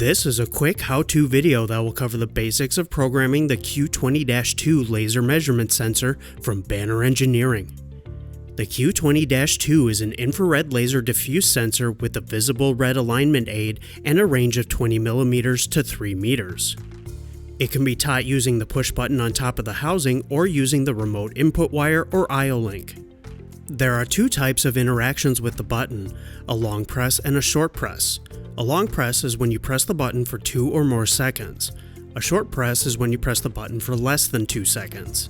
This is a quick how-to video that will cover the basics of programming the Q20-2 Laser Measurement Sensor from Banner Engineering. The Q20-2 is an infrared laser diffuse sensor with a visible red alignment aid and a range of 20 mm to 3 meters. It can be taught using the push button on top of the housing or using the remote input wire or I/O link. There are two types of interactions with the button, a long press and a short press. A long press is when you press the button for 2 or more seconds. A short press is when you press the button for less than 2 seconds.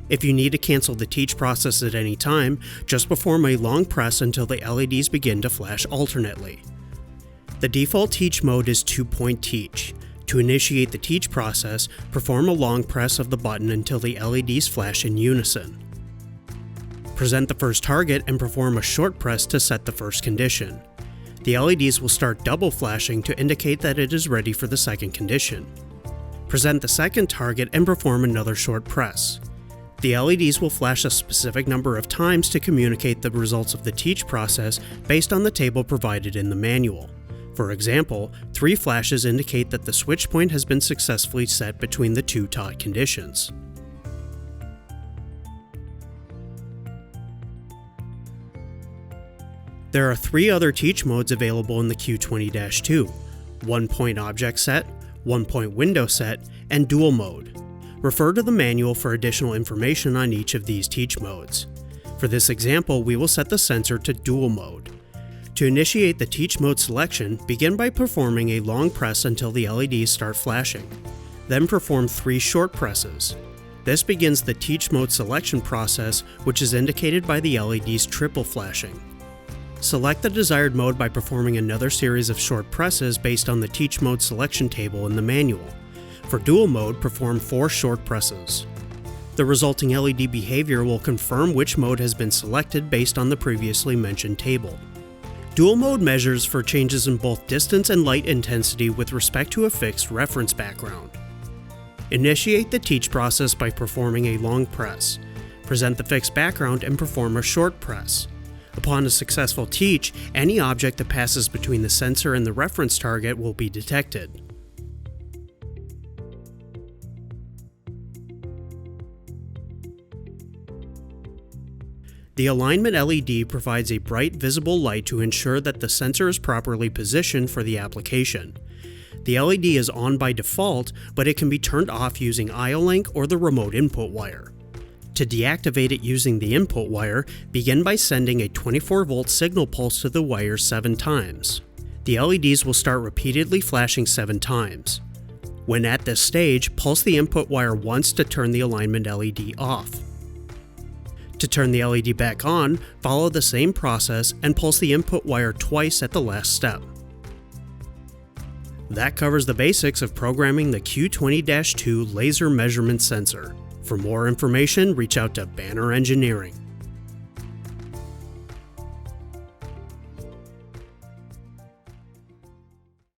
If you need to cancel the teach process at any time, just perform a long press until the LEDs begin to flash alternately. The default teach mode is 2-point teach. To initiate the teach process, perform a long press of the button until the LEDs flash in unison. Present the first target and perform a short press to set the first condition. The LEDs will start double flashing to indicate that it is ready for the second condition. Present the second target and perform another short press. The LEDs will flash a specific number of times to communicate the results of the teach process based on the table provided in the manual. For example, 3 flashes indicate that the switch point has been successfully set between the 2 taught conditions. There are 3 other teach modes available in the Q20-2, 1-point object set, 1-point window set, and dual mode. Refer to the manual for additional information on each of these teach modes. For this example, we will set the sensor to dual mode. To initiate the teach mode selection, begin by performing a long press until the LEDs start flashing. Then perform 3 short presses. This begins the teach mode selection process, which is indicated by the LEDs triple flashing. Select the desired mode by performing another series of short presses based on the teach mode selection table in the manual. For dual mode, perform 4 short presses. The resulting LED behavior will confirm which mode has been selected based on the previously mentioned table. Dual mode measures for changes in both distance and light intensity with respect to a fixed reference background. Initiate the teach process by performing a long press. Present the fixed background and perform a short press. Upon a successful teach, any object that passes between the sensor and the reference target will be detected. The alignment LED provides a bright visible light to ensure that the sensor is properly positioned for the application. The LED is on by default, but it can be turned off using I/O link or the remote input wire. To deactivate it using the input wire, begin by sending a 24-volt signal pulse to the wire 7 times. The LEDs will start repeatedly flashing 7 times. When at this stage, pulse the input wire once to turn the alignment LED off. To turn the LED back on, follow the same process and pulse the input wire twice at the last step. That covers the basics of programming the Q20-2 Laser Measurement Sensor. For more information, reach out to Banner Engineering.